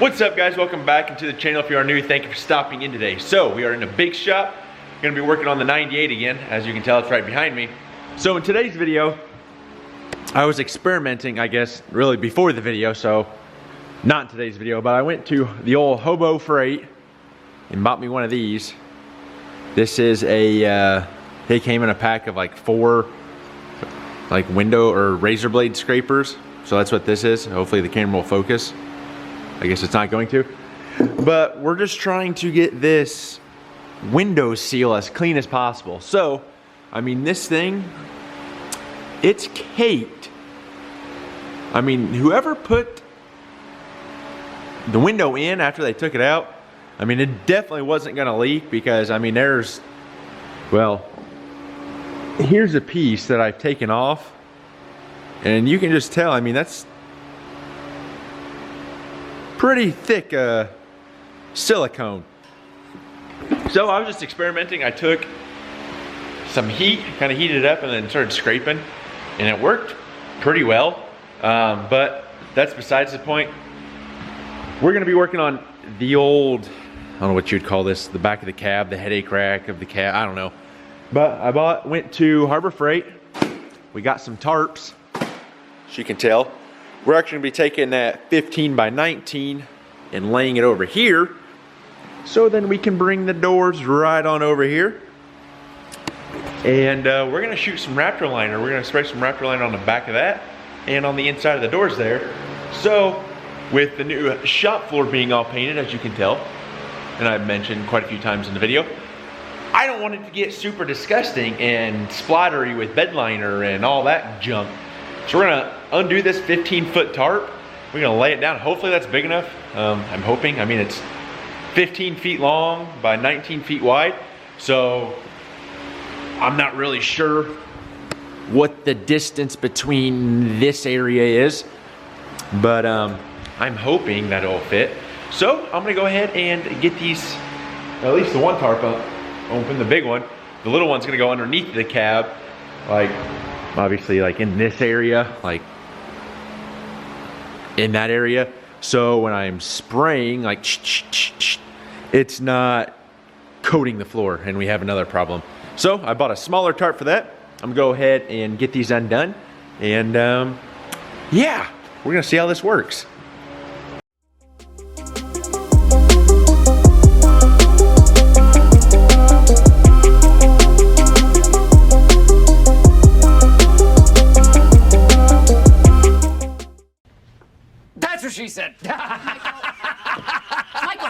What's up, guys? Welcome back into the channel. If you are new, thank you for stopping in today. So we are in a big shop. Gonna be working on the 98 again. As you can tell, it's right behind me. So in today's video, I was experimenting, I guess, really before the video, so not in today's video, but I went to the old Hobo Freight and bought me one of these. This is a, they came in a pack of like 4 like window or razor blade scrapers. So that's what this is. Hopefully the camera will focus. I guess it's not going to. But we're just trying to get this window seal as clean as possible. So, I mean, this thing, it's caked. I mean, whoever put the window in after they took it out, I mean, it definitely wasn't gonna leak because, I mean, there's, well, here's a piece that I've taken off and you can just tell, I mean, that's pretty thick silicone. So I was just experimenting. I took some heat, kind of heated it up and then started scraping and it worked pretty well. But that's besides the point. We're gonna be working on the old, I don't know what you'd call this, the back of the cab, the headache rack of the cab, I don't know. But I went to Harbor Freight. We got some tarps, as you can tell. We're actually gonna be taking that 15 by 19 and laying it over here. So then we can bring the doors right on over here. And we're gonna shoot some Raptor liner. We're gonna spray some Raptor liner on the back of that and on the inside of the doors there. So with the new shop floor being all painted, as you can tell, and I've mentioned quite a few times in the video, I don't want it to get super disgusting and splattery with bed liner and all that junk. So we're gonna undo this 15-foot tarp. We're gonna lay it down. Hopefully that's big enough. I'm hoping. I mean, it's 15 feet long by 19 feet wide. So I'm not really sure what the distance between this area is, but I'm hoping that it'll fit. So I'm gonna go ahead and get these, at least the one tarp up, open the big one. The little one's gonna go underneath the cab, like obviously like in this area, like in that area. So when I'm spraying, like it's not coating the floor and we have another problem. So I bought a smaller tarp for that. I'm gonna go ahead and get these undone. And yeah, we're gonna see how this works. That's what she said. Michael.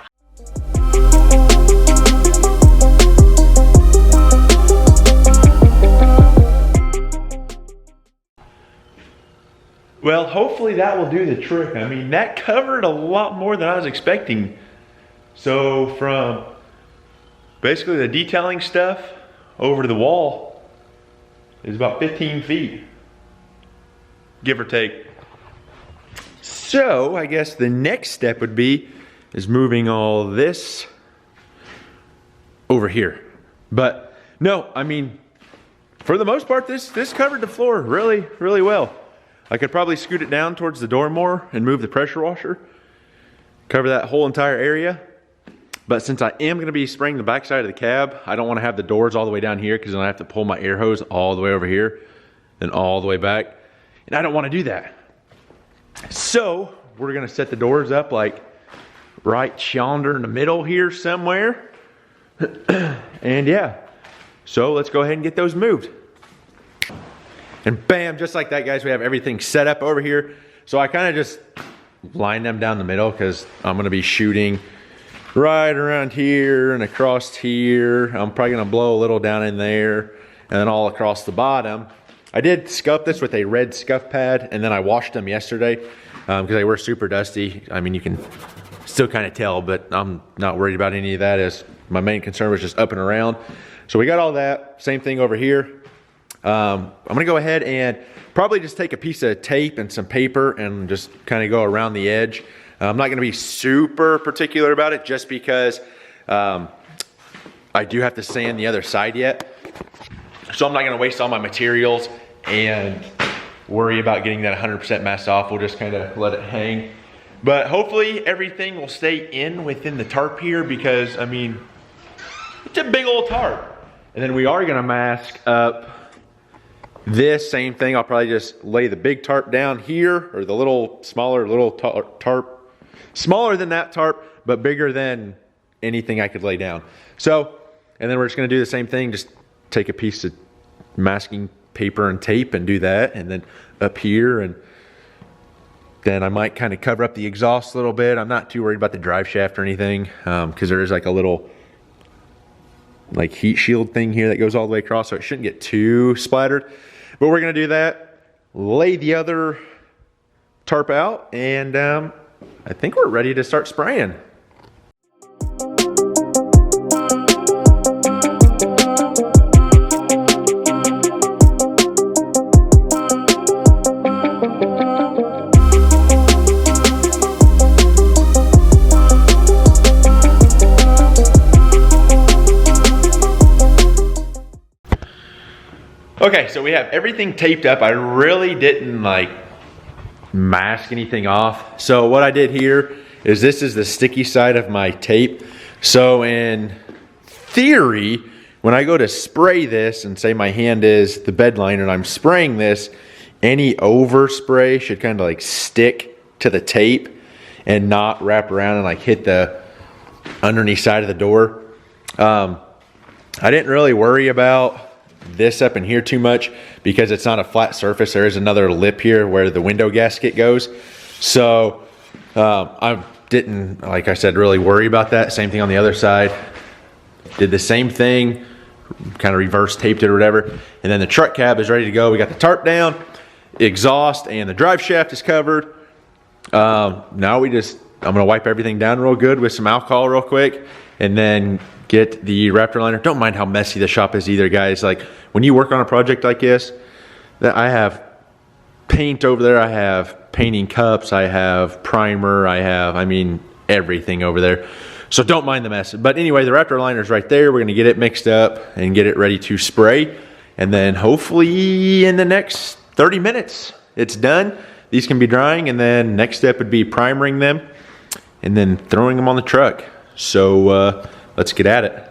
Well, hopefully that will do the trick. I mean, that covered a lot more than I was expecting. So from basically the detailing stuff over to the wall is about 15 feet, give or take. So I guess the next step would be is moving all this over here. But no, I mean, for the most part, this covered the floor really, really well. I could probably scoot it down towards the door more and move the pressure washer, cover that whole entire area. But since I am gonna be spraying the back side of the cab, I don't wanna have the doors all the way down here because then I have to pull my air hose all the way over here, then all the way back. And I don't wanna do that. So we're gonna set the doors up like right yonder in the middle here somewhere. And yeah, so let's go ahead and get those moved. And bam, just like that, guys, we have everything set up over here. So I kind of just line them down the middle because I'm gonna be shooting right around here and across here. I'm probably gonna blow a little down in there and then all across the bottom. I did scuff this with a red scuff pad and then I washed them yesterday because they were super dusty. I mean, you can still kind of tell, but I'm not worried about any of that as my main concern was just up and around. So we got all that, same thing over here. I'm gonna go ahead and probably just take a piece of tape and some paper and just kind of go around the edge. I'm not gonna be super particular about it just because I do have to sand the other side yet. So I'm not gonna waste all my materials and worry about getting that 100% masked off. We'll just kind of let it hang. But hopefully everything will stay in within the tarp here because, I mean, it's a big old tarp. And then we are gonna mask up this same thing. I'll probably just lay the big tarp down here, or the smaller tarp. Smaller than that tarp, but bigger than anything I could lay down. So, and then we're just gonna do the same thing, just take a piece of masking paper and tape and do that. And then up here, and then I might kind of cover up the exhaust a little bit. I'm not too worried about the drive shaft or anything, because there is like a little like heat shield thing here that goes all the way across, so it shouldn't get too splattered. But we're gonna do that, lay the other tarp out, and I think we're ready to start spraying. Okay, so we have everything taped up. I really didn't like mask anything off. So what I did here is, this is the sticky side of my tape. So in theory, when I go to spray this, and say my hand is the bed liner and I'm spraying this, any overspray should kind of like stick to the tape and not wrap around and like hit the underneath side of the door. I didn't really worry about this up in here too much because it's not a flat surface. There is another lip here where the window gasket goes. So I didn't, like I said, really worry about that. Same thing on the other side. Did the same thing, kind of reverse taped it or whatever. And then the truck cab is ready to go. We got the tarp down, exhaust, and the drive shaft is covered. Now I'm gonna wipe everything down real good with some alcohol real quick, and then get the Raptor liner. Don't mind how messy the shop is either, guys. Like when you work on a project like this, that I have paint over there, I have painting cups, I have primer, I mean everything over there. So don't mind the mess. But anyway, the Raptor liner is right there. We're gonna get it mixed up and get it ready to spray. And then hopefully in the next 30 minutes, it's done. These can be drying, and then next step would be primering them and then throwing them on the truck. So let's get at it.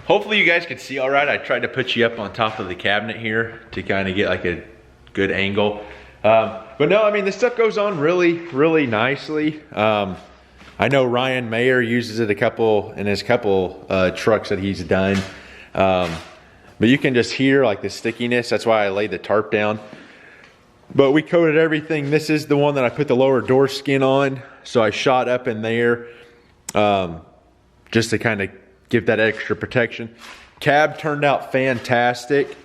Hopefully you guys can see all right. I tried to put you up on top of the cabinet here to kind of get like a good angle. But no, I mean, this stuff goes on really, really nicely. I know Ryan Mayer uses it in his couple trucks that he's done. But you can just hear like the stickiness. That's why I laid the tarp down. But we coated everything. This is the one that I put the lower door skin on. So I shot up in there just to kind of give that extra protection. Cab turned out fantastic.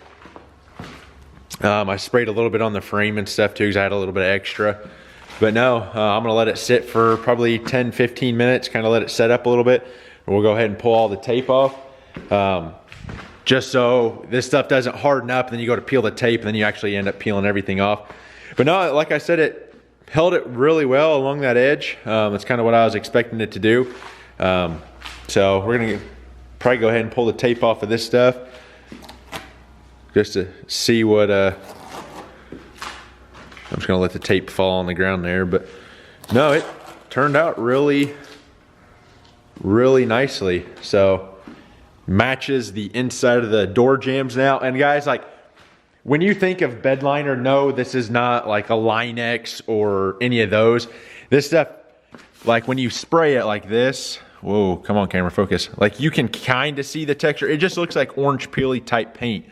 I sprayed a little bit on the frame and stuff too because I had a little bit extra. But no, I'm gonna let it sit for probably 10-15 minutes, kind of let it set up a little bit. And we'll go ahead and pull all the tape off. Just so this stuff doesn't harden up, and then you go to peel the tape and then you actually end up peeling everything off. But no, like I said, it held it really well along that edge. That's kind of what I was expecting it to do. So we're gonna probably go ahead and pull the tape off of this stuff just to see what, I'm just gonna let the tape fall on the ground there, but no, it turned out really nicely. So matches the inside of the door jambs now. And guys, like, when you think of bed liner, no, this is not like a Line-X or any of those. This stuff, like when you spray it like this, whoa, come on camera, focus. Like you can kind of see the texture. It just looks like orange peely type paint.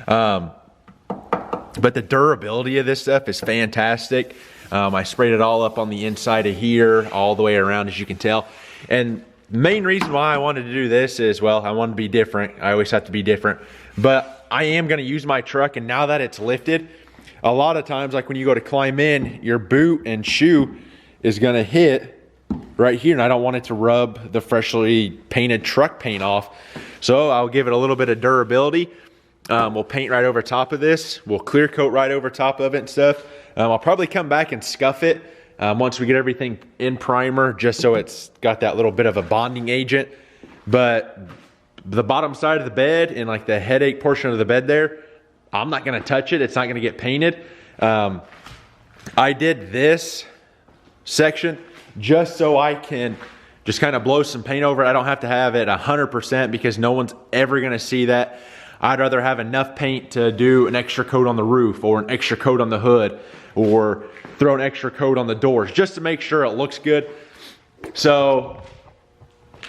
But the durability of this stuff is fantastic. I sprayed it all up on the inside of here, all the way around, as you can tell. And the main reason why I wanted to do this is, well, I wanted to be different. I always have to be different. But I am going to use my truck, and now that it's lifted, a lot of times, like when you go to climb in, your boot and shoe is going to hit right here, and I don't want it to rub the freshly painted truck paint off. So I'll give it a little bit of durability. We'll paint right over top of this. We'll clear coat right over top of it and stuff. I'll probably come back and scuff it once we get everything in primer, just so it's got that little bit of a bonding agent. But the bottom side of the bed and like the headache portion of the bed there, I'm not gonna touch it. It's not gonna get painted. I did this section just so I can just kind of blow some paint over it. I don't have to have it 100% because no one's ever gonna see that. I'd rather have enough paint to do an extra coat on the roof or an extra coat on the hood or throw an extra coat on the doors just to make sure it looks good. So,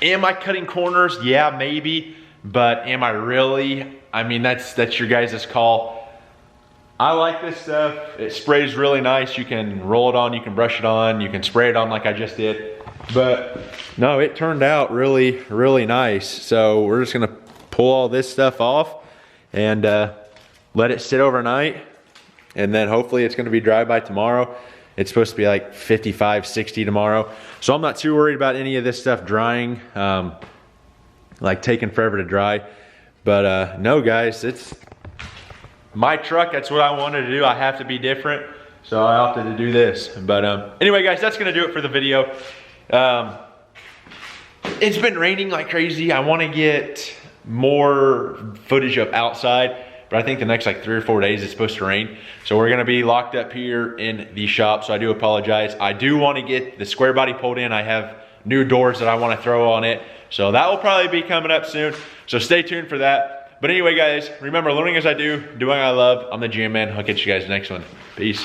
am I cutting corners? Yeah, maybe, but am I really? I mean, that's your guys' call. I like this stuff. It sprays really nice. You can roll it on, you can brush it on, you can spray it on like I just did. But no, it turned out really nice. So we're just gonna pull all this stuff off and let it sit overnight, and then hopefully it's going to be dry by tomorrow. It's supposed to be like 55, 60 tomorrow, so I'm not too worried about any of this stuff drying, like taking forever to dry. But no guys, it's my truck. That's what I wanted to do. I have to be different, so I opted to do this. But anyway guys, that's going to do it for the video. It's been raining like crazy. I want to get more footage of outside, but I think the next like 3 or 4 days it's supposed to rain, so we're going to be locked up here in the shop. So I do apologize. I do want to get the square body pulled in. I have new doors that I want to throw on it, so that will probably be coming up soon, so stay tuned for that. But anyway guys, remember, learning as I do, doing what I love. I'm the GM man. I'll catch you guys next one. Peace.